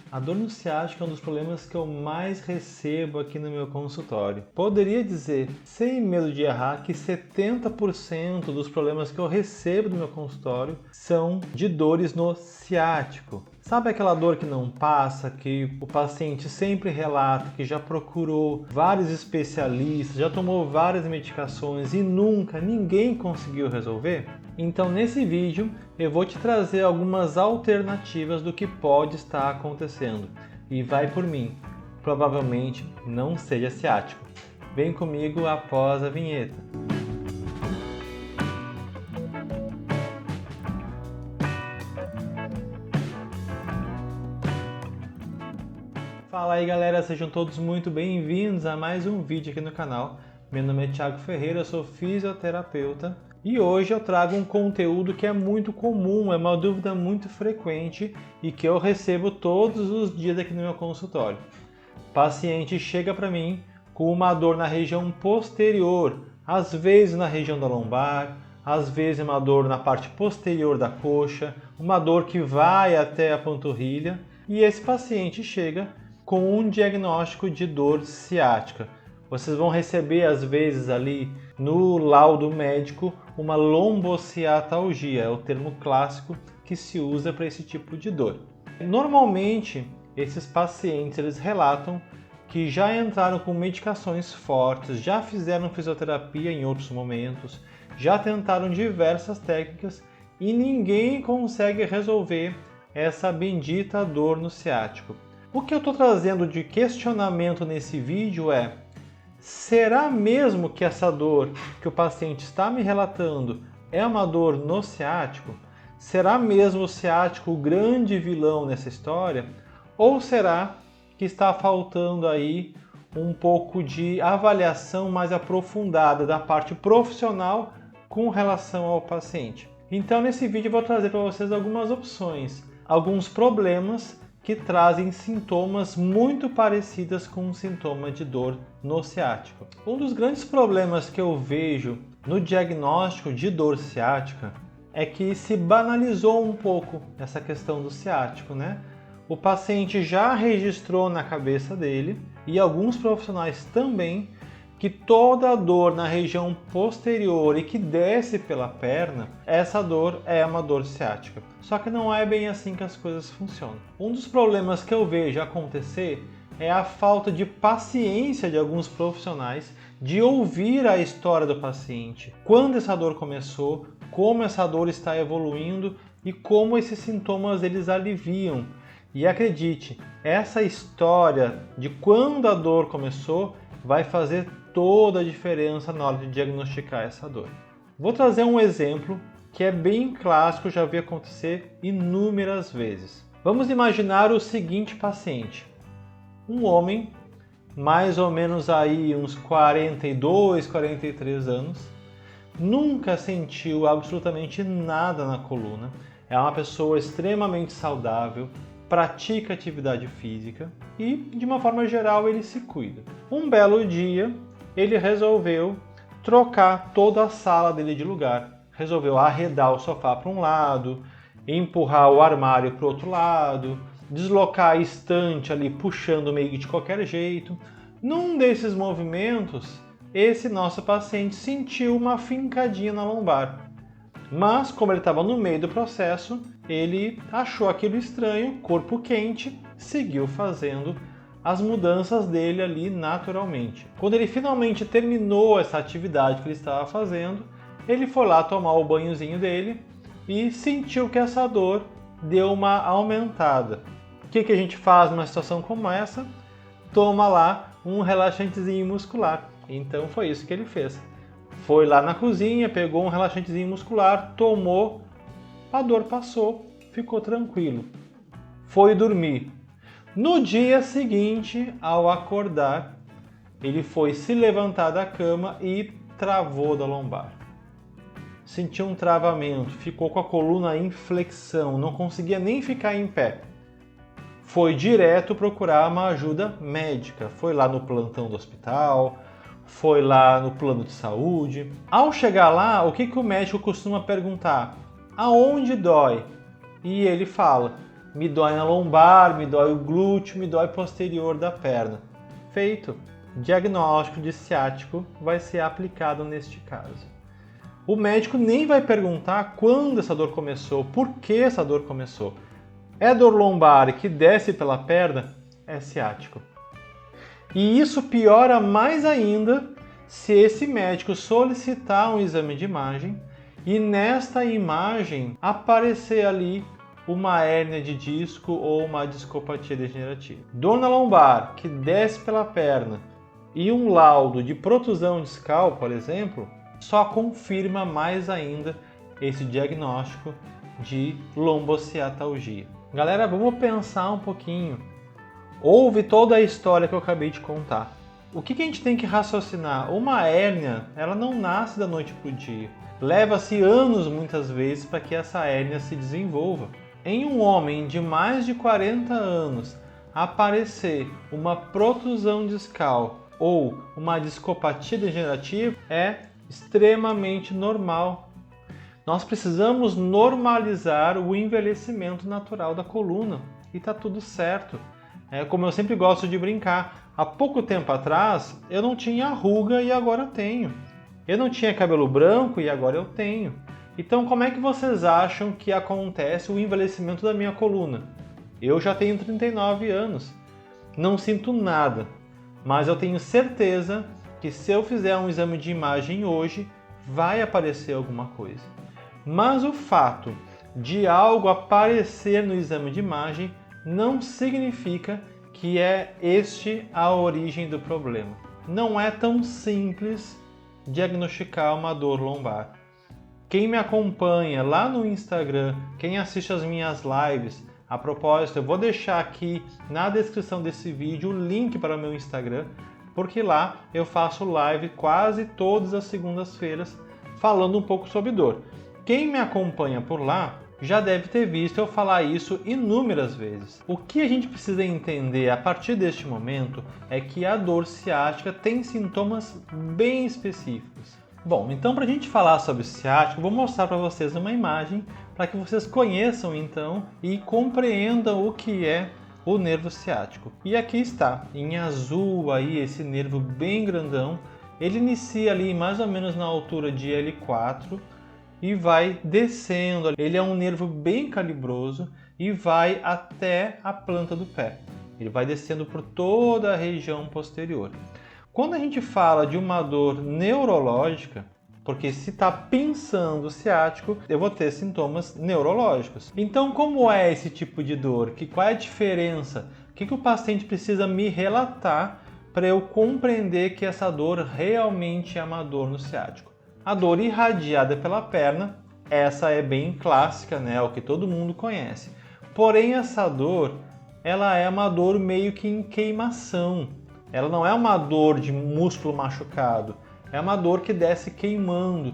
A dor no ciático é um dos problemas que eu mais recebo aqui no meu consultório. Poderia dizer, sem medo de errar, que 70% dos problemas que eu recebo no meu consultório são de dores no ciático. Sabe aquela dor que não passa, que o paciente sempre relata que já procurou vários especialistas, já tomou várias medicações e nunca ninguém conseguiu resolver? Então nesse vídeo eu vou te trazer algumas alternativas do que pode estar acontecendo. E vai por mim, provavelmente não seja ciático. Vem comigo após a vinheta. Fala aí galera, sejam todos muito bem-vindos a mais um vídeo aqui no canal. Meu nome é Thiago Ferreira, eu sou fisioterapeuta e hoje eu trago um conteúdo que é muito comum, é uma dúvida muito frequente e que eu recebo todos os dias aqui no meu consultório. O paciente chega para mim com uma dor na região posterior, às vezes na região da lombar, às vezes uma dor na parte posterior da coxa, uma dor que vai até a panturrilha e esse paciente chega com um diagnóstico de dor ciática. Vocês vão receber às vezes ali no laudo médico uma lombociatalgia, é o termo clássico que se usa para esse tipo de dor. Normalmente esses pacientes eles relatam que já entraram com medicações fortes, já fizeram fisioterapia em outros momentos, já tentaram diversas técnicas e ninguém consegue resolver essa bendita dor no ciático. O que eu estou trazendo de questionamento nesse vídeo é: será mesmo que essa dor que o paciente está me relatando é uma dor no ciático? Será mesmo o ciático o grande vilão nessa história? Ou será que está faltando aí um pouco de avaliação mais aprofundada da parte profissional com relação ao paciente? Então nesse vídeo eu vou trazer para vocês algumas opções, alguns problemas que trazem sintomas muito parecidos com um sintoma de dor no ciático. Um dos grandes problemas que eu vejo no diagnóstico de dor ciática é que se banalizou um pouco essa questão do ciático, né? O paciente já registrou na cabeça dele, e alguns profissionais também, que toda dor na região posterior e que desce pela perna, essa dor é uma dor ciática. Só que não é bem assim que as coisas funcionam. Um dos problemas que eu vejo acontecer é a falta de paciência de alguns profissionais de ouvir a história do paciente, quando essa dor começou, como essa dor está evoluindo e como esses sintomas eles aliviam. E acredite, essa história de quando a dor começou vai fazer toda a diferença na hora de diagnosticar essa dor. Vou trazer um exemplo que é bem clássico, já vi acontecer inúmeras vezes. Vamos imaginar o seguinte paciente: um homem, mais ou menos aí uns 42, 43 anos, nunca sentiu absolutamente nada na coluna, é uma pessoa extremamente saudável, pratica atividade física e, de uma forma geral, ele se cuida. Um belo dia, ele resolveu trocar toda a sala dele de lugar. Resolveu arredar o sofá para um lado, empurrar o armário para o outro lado, deslocar a estante ali puxando meio que de qualquer jeito. Num desses movimentos, esse nosso paciente sentiu uma fincadinha na lombar. Mas, como ele estava no meio do processo, ele achou aquilo estranho, corpo quente, seguiu fazendo as mudanças dele ali naturalmente. Quando ele finalmente terminou essa atividade que ele estava fazendo, ele foi lá tomar o banhozinho dele e sentiu que essa dor deu uma aumentada. O que a gente faz numa situação como essa? Toma lá um relaxantezinho muscular. Então foi isso que ele fez. Foi lá na cozinha, pegou um relaxantezinho muscular, tomou, a dor passou, ficou tranquilo. Foi dormir. No dia seguinte, ao acordar, ele foi se levantar da cama e travou da lombar. Sentiu um travamento, ficou com a coluna em flexão, não conseguia nem ficar em pé. Foi direto procurar uma ajuda médica. Foi lá no plantão do hospital, foi lá no plano de saúde. Ao chegar lá, o que o médico costuma perguntar? Aonde dói? E ele fala: me dói na lombar, me dói o glúteo, me dói posterior da perna. Feito. Diagnóstico de ciático vai ser aplicado neste caso. O médico nem vai perguntar quando essa dor começou, por que essa dor começou. É dor lombar que desce pela perna? É ciático. E isso piora mais ainda se esse médico solicitar um exame de imagem e nesta imagem aparecer ali uma hérnia de disco ou uma discopatia degenerativa. Dor na lombar que desce pela perna e um laudo de protusão discal, por exemplo, só confirma mais ainda esse diagnóstico de lombociatalgia. Galera, vamos pensar um pouquinho. Houve toda a história que eu acabei de contar. O que a gente tem que raciocinar? Uma hérnia, ela não nasce da noite para o dia. Leva-se anos, muitas vezes, para que essa hérnia se desenvolva. Em um homem de mais de 40 anos, aparecer uma protusão discal ou uma discopatia degenerativa é extremamente normal. Nós precisamos normalizar o envelhecimento natural da coluna e está tudo certo. Como eu sempre gosto de brincar, há pouco tempo atrás eu não tinha ruga e agora tenho. Eu não tinha cabelo branco e agora eu tenho. Então como é que vocês acham que acontece o envelhecimento da minha coluna? Eu já tenho 39 anos, não sinto nada, mas eu tenho certeza que se eu fizer um exame de imagem hoje, vai aparecer alguma coisa. Mas o fato de algo aparecer no exame de imagem não significa que é este a origem do problema. Não é tão simples diagnosticar uma dor lombar. Quem me acompanha lá no Instagram, quem assiste as minhas lives, a propósito, eu vou deixar aqui na descrição desse vídeo o link para o meu Instagram, porque lá eu faço live quase todas as segundas-feiras falando um pouco sobre dor. Quem me acompanha por lá já deve ter visto eu falar isso inúmeras vezes. O que a gente precisa entender a partir deste momento é que a dor ciática tem sintomas bem específicos. Bom, então para a gente falar sobre ciático, vou mostrar para vocês uma imagem para que vocês conheçam então e compreendam o que é o nervo ciático. E aqui está, em azul aí, esse nervo bem grandão. Ele inicia ali mais ou menos na altura de L4 e vai descendo. Ele é um nervo bem calibroso e vai até a planta do pé. Ele vai descendo por toda a região posterior. Quando a gente fala de uma dor neurológica, porque se está pinçando o ciático, eu vou ter sintomas neurológicos. Então, como é esse tipo de dor? Qual é a diferença? O que o paciente precisa me relatar para eu compreender que essa dor realmente é uma dor no ciático? A dor irradiada pela perna, essa é bem clássica, né? É o que todo mundo conhece. Porém, essa dor, ela é uma dor meio que em queimação. Ela não é uma dor de músculo machucado, é uma dor que desce queimando.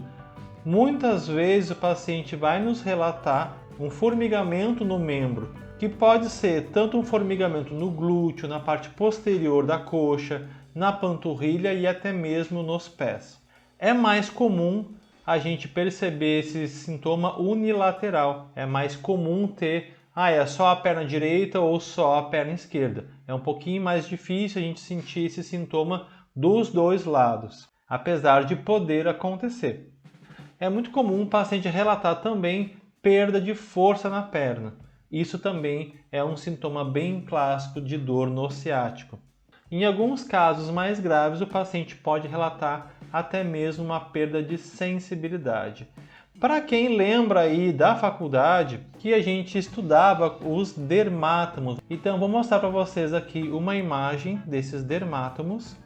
Muitas vezes o paciente vai nos relatar um formigamento no membro, que pode ser tanto um formigamento no glúteo, na parte posterior da coxa, na panturrilha e até mesmo nos pés. É mais comum a gente perceber esse sintoma unilateral, é mais comum ter é só a perna direita ou só a perna esquerda. É um pouquinho mais difícil a gente sentir esse sintoma dos dois lados, apesar de poder acontecer. É muito comum o paciente relatar também perda de força na perna. Isso também é um sintoma bem clássico de dor no ciático. Em alguns casos mais graves, o paciente pode relatar até mesmo uma perda de sensibilidade. Para quem lembra aí da faculdade que a gente estudava os dermátomos, então vou mostrar para vocês aqui uma imagem desses dermátomos,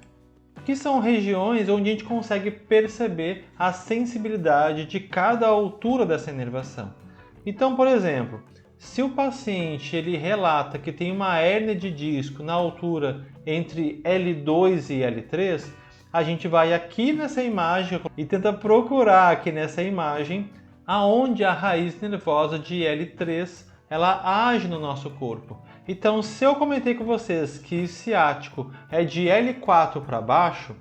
que são regiões onde a gente consegue perceber a sensibilidade de cada altura dessa inervação. Então, por exemplo, se o paciente ele relata que tem uma hérnia de disco na altura entre L2 e L3, a gente vai aqui nessa imagem e tenta procurar aqui nessa imagem aonde a raiz nervosa de L3 ela age no nosso corpo. Então, se eu comentei com vocês que ciático é de L4 para baixo,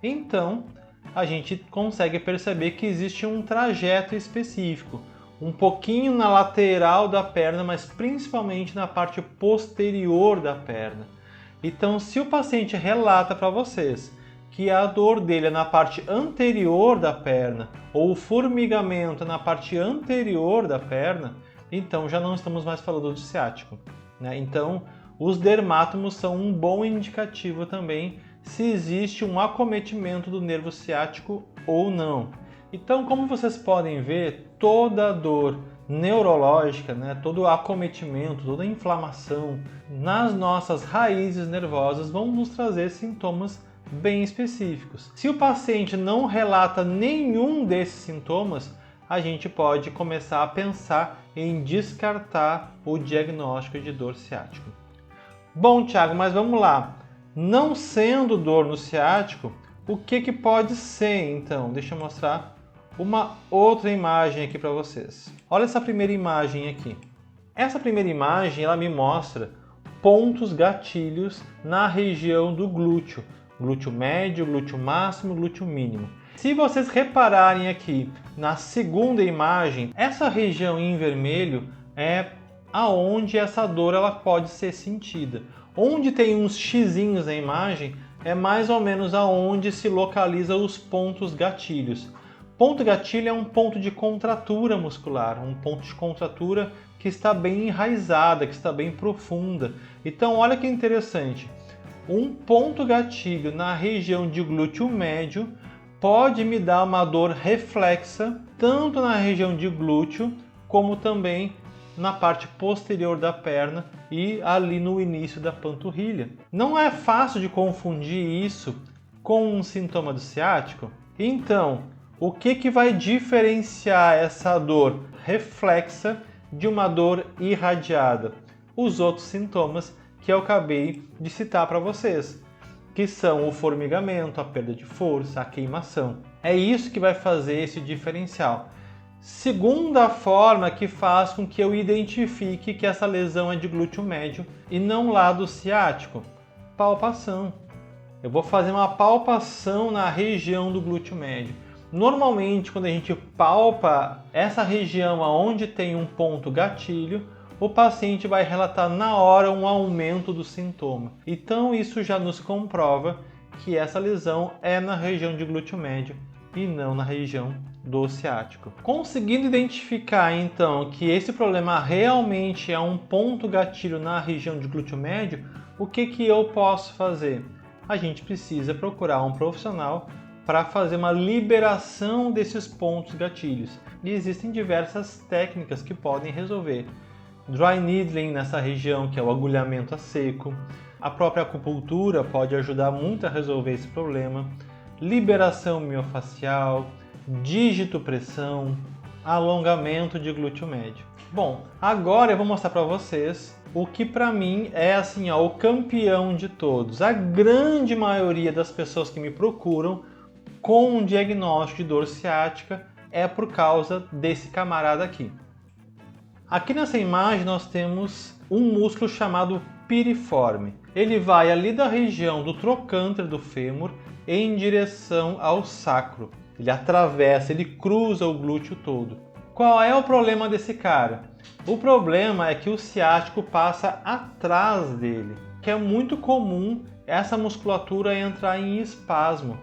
então a gente consegue perceber que existe um trajeto específico. um pouquinho na lateral da perna, mas principalmente na parte posterior da perna. Então, se o paciente relata para vocês que a dor dele é na parte anterior da perna ou o formigamento na parte anterior da perna, então já não estamos mais falando de ciático, né? Então, os dermátomos são um bom indicativo também se existe um acometimento do nervo ciático ou não. Então, como vocês podem ver, toda dor neurológica, né, todo acometimento, toda inflamação nas nossas raízes nervosas vão nos trazer sintomas bem específicos. Se o paciente não relata nenhum desses sintomas, a gente pode começar a pensar em descartar o diagnóstico de dor ciático. Bom, Thiago, mas vamos lá. Não sendo dor no ciático, o que pode ser então? Deixa eu mostrar uma outra imagem aqui para vocês. Olha essa primeira imagem aqui. Essa primeira imagem ela me mostra pontos gatilhos na região do glúteo. Glúteo médio, glúteo máximo, glúteo mínimo. Se vocês repararem aqui na segunda imagem, essa região em vermelho é aonde essa dor ela pode ser sentida. Onde tem uns xizinhos na imagem é mais ou menos aonde se localiza os pontos gatilhos. Ponto gatilho é um ponto de contratura muscular, um ponto de contratura que está bem enraizada, que está bem profunda. Então olha que interessante, um ponto gatilho na região de glúteo médio pode me dar uma dor reflexa, tanto na região de glúteo, como também na parte posterior da perna e ali no início da panturrilha. Não é fácil de confundir isso com um sintoma do ciático? Então, o que vai diferenciar essa dor reflexa de uma dor irradiada? Os outros sintomas que eu acabei de citar para vocês, que são o formigamento, a perda de força, a queimação. É isso que vai fazer esse diferencial. Segunda forma que faz com que eu identifique que essa lesão é de glúteo médio e não lado ciático: palpação. Eu vou fazer uma palpação na região do glúteo médio. Normalmente, quando a gente palpa essa região onde tem um ponto gatilho, o paciente vai relatar na hora um aumento do sintoma. Então, isso já nos comprova que essa lesão é na região de glúteo médio e não na região do ciático. Conseguindo identificar, então, que esse problema realmente é um ponto gatilho na região de glúteo médio, o que eu posso fazer? A gente precisa procurar um profissional para fazer uma liberação desses pontos gatilhos. E existem diversas técnicas que podem resolver. Dry needling nessa região, que é o agulhamento a seco. A própria acupuntura pode ajudar muito a resolver esse problema. Liberação miofascial, digitopressão, alongamento de glúteo médio. Bom, agora eu vou mostrar para vocês o que para mim é assim, o campeão de todos. A grande maioria das pessoas que me procuram com um diagnóstico de dor ciática é por causa desse camarada aqui. Aqui nessa imagem nós temos um músculo chamado piriforme. Ele vai ali da região do trocânter do fêmur em direção ao sacro. Ele atravessa, ele cruza o glúteo todo. Qual é o problema desse cara? O problema é que o ciático passa atrás dele, que é muito comum essa musculatura entrar em espasmo.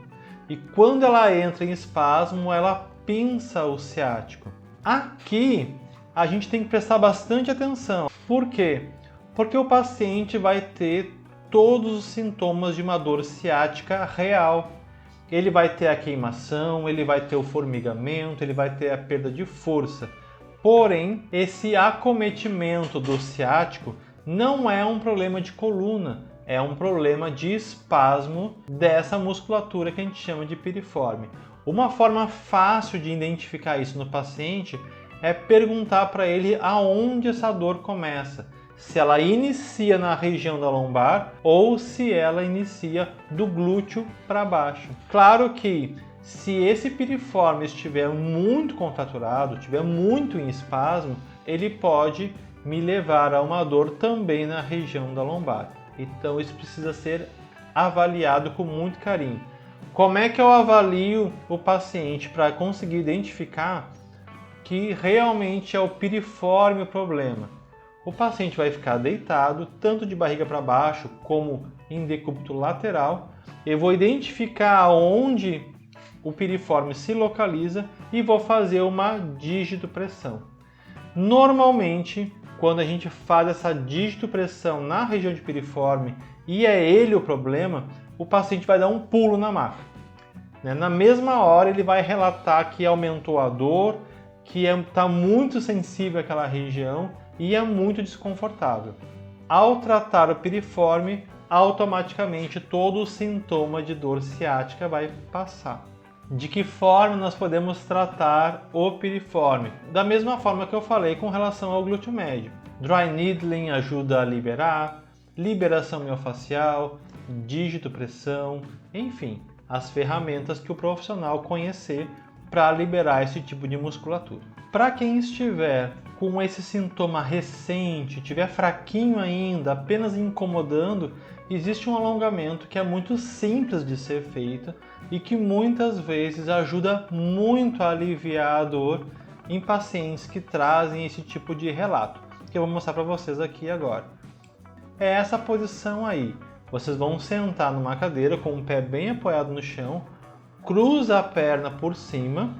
E quando ela entra em espasmo, ela pinça o ciático. Aqui a gente tem que prestar bastante atenção. Por quê? Porque o paciente vai ter todos os sintomas de uma dor ciática real. Ele vai ter a queimação, ele vai ter o formigamento, ele vai ter a perda de força. Porém, esse acometimento do ciático não é um problema de coluna, é um problema de espasmo dessa musculatura que a gente chama de piriforme. Uma forma fácil de identificar isso no paciente é perguntar para ele aonde essa dor começa. Se ela inicia na região da lombar ou se ela inicia do glúteo para baixo. Claro que se esse piriforme estiver muito contraturado, estiver muito em espasmo, ele pode me levar a uma dor também na região da lombar. Então isso precisa ser avaliado com muito carinho. Como é que eu avalio o paciente para conseguir identificar? que realmente é o piriforme o problema. O paciente vai ficar deitado, tanto de barriga para baixo como em decúbito lateral. Eu vou identificar onde o piriforme se localiza e vou fazer uma dígito-pressão. Normalmente, quando a gente faz essa dígito-pressão na região de piriforme e é ele o problema, o paciente vai dar um pulo na maca. Na mesma hora ele vai relatar que aumentou a dor, que está muito sensível àquela região e é muito desconfortável. Ao tratar o piriforme, automaticamente todo o sintoma de dor ciática vai passar. De que forma nós podemos tratar o piriforme? Da mesma forma que eu falei com relação ao glúteo médio. Dry needling ajuda a liberar, liberação miofascial, dígito-pressão, enfim, as ferramentas que o profissional conhecer para liberar esse tipo de musculatura. Para quem estiver com esse sintoma recente, estiver fraquinho ainda, apenas incomodando, existe um alongamento que é muito simples de ser feito e que muitas vezes ajuda muito a aliviar a dor em pacientes que trazem esse tipo de relato, que eu vou mostrar para vocês aqui agora. É essa posição aí. Vocês vão sentar numa cadeira com o pé bem apoiado no chão, cruza a perna por cima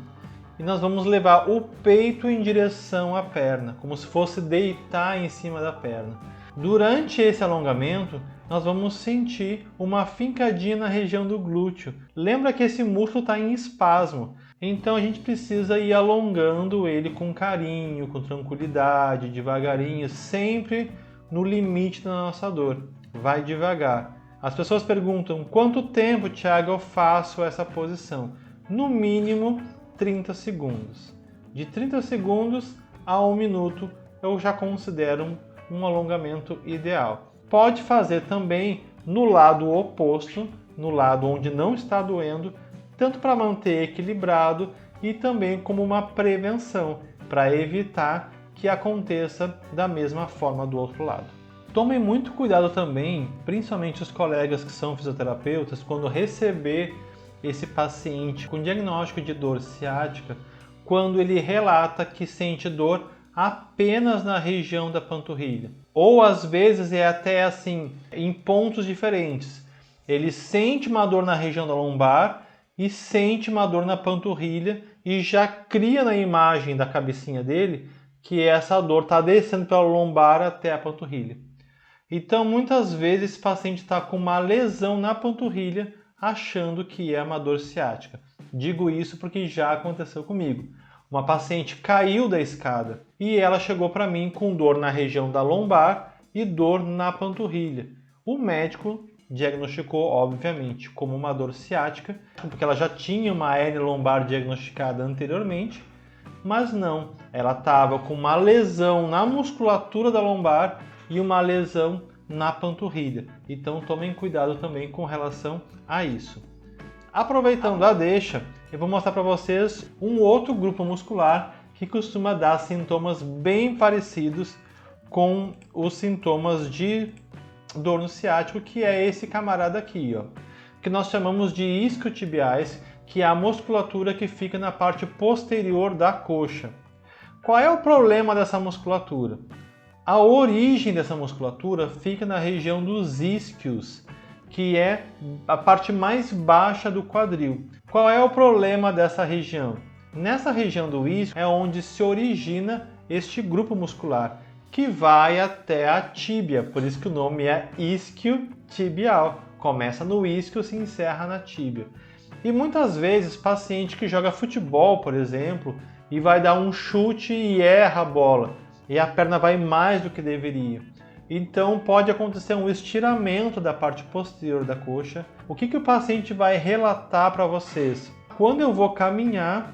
e nós vamos levar o peito em direção à perna, como se fosse deitar em cima da perna. Durante esse alongamento, nós vamos sentir uma fincadinha na região do glúteo. Lembra que esse músculo está em espasmo, então a gente precisa ir alongando ele com carinho, com tranquilidade, devagarinho, sempre no limite da nossa dor. Vai devagar. As pessoas perguntam, quanto tempo, Thiago, eu faço essa posição? No mínimo 30 segundos. De 30 segundos a 1 minuto eu já considero um alongamento ideal. Pode fazer também no lado oposto, no lado onde não está doendo, tanto para manter equilibrado e também como uma prevenção, para evitar que aconteça da mesma forma do outro lado. Tomem muito cuidado também, principalmente os colegas que são fisioterapeutas, quando receber esse paciente com diagnóstico de dor ciática, quando ele relata que sente dor apenas na região da panturrilha. Ou às vezes é até assim, em pontos diferentes. Ele sente uma dor na região da lombar e sente uma dor na panturrilha e já cria na imagem da cabecinha dele que essa dor está descendo pela lombar até a panturrilha. Então, muitas vezes, esse paciente está com uma lesão na panturrilha, achando que é uma dor ciática. Digo isso porque já aconteceu comigo. Uma paciente caiu da escada e ela chegou para mim com dor na região da lombar e dor na panturrilha. O médico diagnosticou, obviamente, como uma dor ciática, porque ela já tinha uma hernia lombar diagnosticada anteriormente, mas não, ela estava com uma lesão na musculatura da lombar e uma lesão na panturrilha. Então tomem cuidado também com relação a isso. Aproveitando a deixa, eu vou mostrar para vocês um outro grupo muscular que costuma dar sintomas bem parecidos com os sintomas de dor no ciático, que é esse camarada aqui, ó, que nós chamamos de isquiotibiais, que é a musculatura que fica na parte posterior da coxa. Qual é o problema dessa musculatura? A origem dessa musculatura fica na região dos isquios, que é a parte mais baixa do quadril. Qual é o problema dessa região? Nessa região do isquio é onde se origina este grupo muscular, que vai até a tíbia, por isso que o nome é isquiotibial. Começa no isquio e se encerra na tíbia. E muitas vezes, paciente que joga futebol, por exemplo, e vai dar um chute e erra a bola, e a perna vai mais do que deveria. Então pode acontecer um estiramento da parte posterior da coxa. O que o paciente vai relatar para vocês? Quando eu vou caminhar,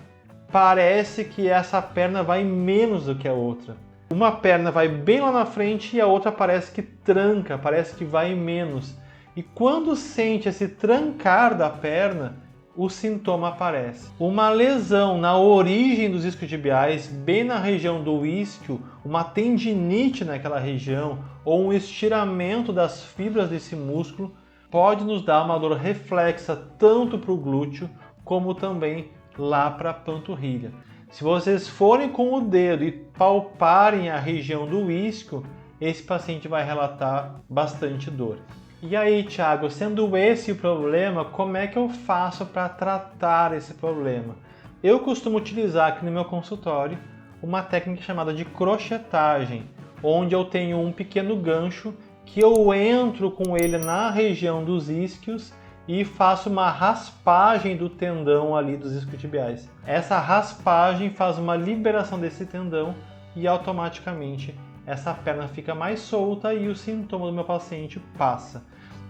parece que essa perna vai menos do que a outra. Uma perna vai bem lá na frente e a outra parece que tranca, parece que vai menos. E quando sente esse trancar da perna, o sintoma aparece. Uma lesão na origem dos isquiotibiais, bem na região do isquio, uma tendinite naquela região ou um estiramento das fibras desse músculo pode nos dar uma dor reflexa tanto para o glúteo como também lá para a panturrilha. Se vocês forem com o dedo e palparem a região do isquio, esse paciente vai relatar bastante dor. E aí, Thiago, sendo esse o problema, como é que eu faço para tratar esse problema? Eu costumo utilizar aqui no meu consultório uma técnica chamada de crochetagem, onde eu tenho um pequeno gancho que eu entro com ele na região dos isquios e faço uma raspagem do tendão ali dos isquiotibiais. Essa raspagem faz uma liberação desse tendão e automaticamente essa perna fica mais solta e o sintoma do meu paciente passa.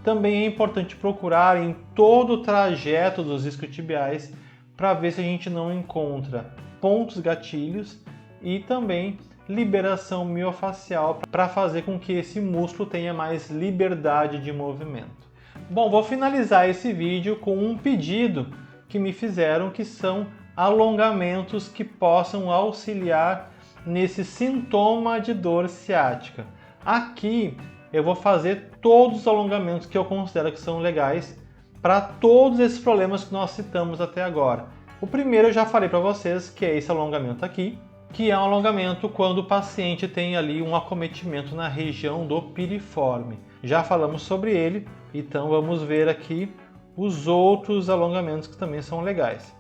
Também é importante procurar em todo o trajeto dos isquiotibiais para ver se a gente não encontra pontos gatilhos e também liberação miofascial para fazer com que esse músculo tenha mais liberdade de movimento. Bom, vou finalizar esse vídeo com um pedido que me fizeram, que são alongamentos que possam auxiliar nesse sintoma de dor ciática. Aqui eu vou fazer todos os alongamentos que eu considero que são legais para todos esses problemas que nós citamos até agora. O primeiro eu já falei para vocês, que é esse alongamento aqui, que é um alongamento quando o paciente tem ali um acometimento na região do piriforme. Já falamos sobre ele, então vamos ver aqui os outros alongamentos que também são legais.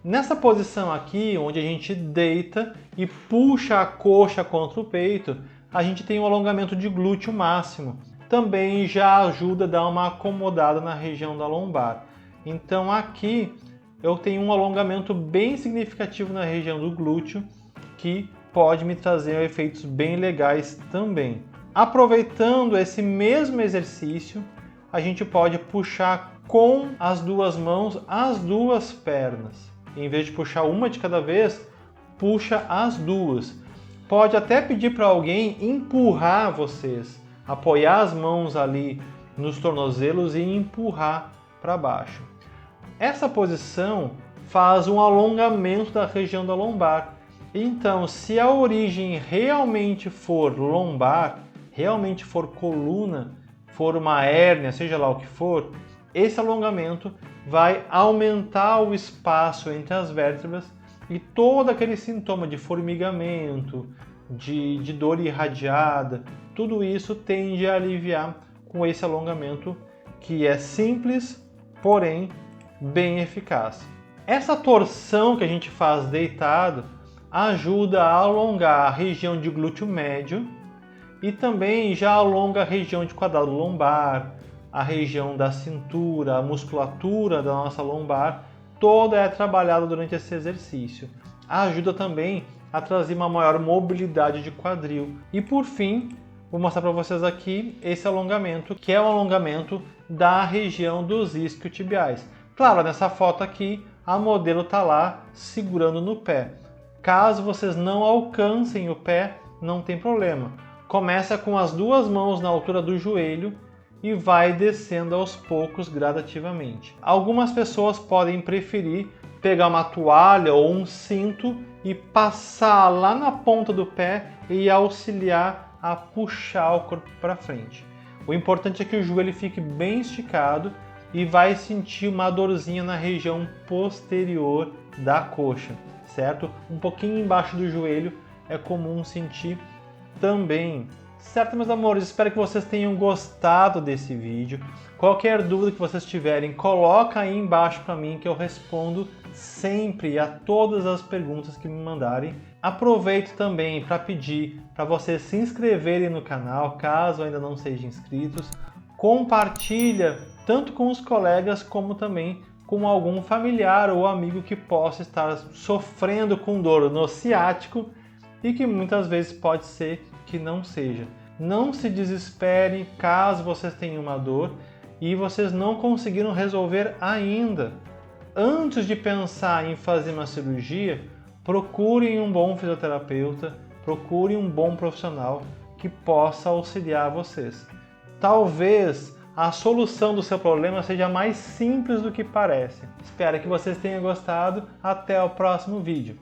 Nessa posição aqui, onde a gente deita e puxa a coxa contra o peito, a gente tem um alongamento de glúteo máximo. Também já ajuda a dar uma acomodada na região da lombar. Então aqui eu tenho um alongamento bem significativo na região do glúteo, que pode me trazer efeitos bem legais também. Aproveitando esse mesmo exercício, a gente pode puxar com as duas mãos as duas pernas. Em vez de puxar uma de cada vez, puxa as duas. Pode até pedir para alguém empurrar vocês, apoiar as mãos ali nos tornozelos e empurrar para baixo. Essa posição faz um alongamento da região da lombar. Então, se a origem realmente for lombar, realmente for coluna, for uma hérnia, seja lá o que for, esse alongamento vai aumentar o espaço entre as vértebras e todo aquele sintoma de formigamento, de dor irradiada, tudo isso tende a aliviar com esse alongamento que é simples, porém bem eficaz. Essa torção que a gente faz deitado ajuda a alongar a região de glúteo médio e também já alonga a região de quadrado lombar, a região da cintura, a musculatura da nossa lombar, toda é trabalhada durante esse exercício. Ajuda também a trazer uma maior mobilidade de quadril. E por fim, vou mostrar para vocês aqui esse alongamento, que é o alongamento da região dos isquiotibiais. Claro, nessa foto aqui, a modelo está lá segurando no pé. Caso vocês não alcancem o pé, não tem problema. Começa com as duas mãos na altura do joelho e vai descendo aos poucos gradativamente. Algumas pessoas podem preferir pegar uma toalha ou um cinto e passar lá na ponta do pé e auxiliar a puxar o corpo para frente. O importante é que o joelho fique bem esticado e vai sentir uma dorzinha na região posterior da coxa, certo? Um pouquinho embaixo do joelho é comum sentir também. Certo, meus amores? Espero que vocês tenham gostado desse vídeo. Qualquer dúvida que vocês tiverem, coloca aí embaixo para mim que eu respondo sempre a todas as perguntas que me mandarem. Aproveito também para pedir para vocês se inscreverem no canal, caso ainda não sejam inscritos. Compartilha tanto com os colegas como também com algum familiar ou amigo que possa estar sofrendo com dor no ciático e que muitas vezes pode ser que não seja. Não se desesperem caso vocês tenham uma dor e vocês não conseguiram resolver ainda. Antes de pensar em fazer uma cirurgia, procurem um bom fisioterapeuta, procurem um bom profissional que possa auxiliar vocês. Talvez a solução do seu problema seja mais simples do que parece. Espero que vocês tenham gostado. Até o próximo vídeo.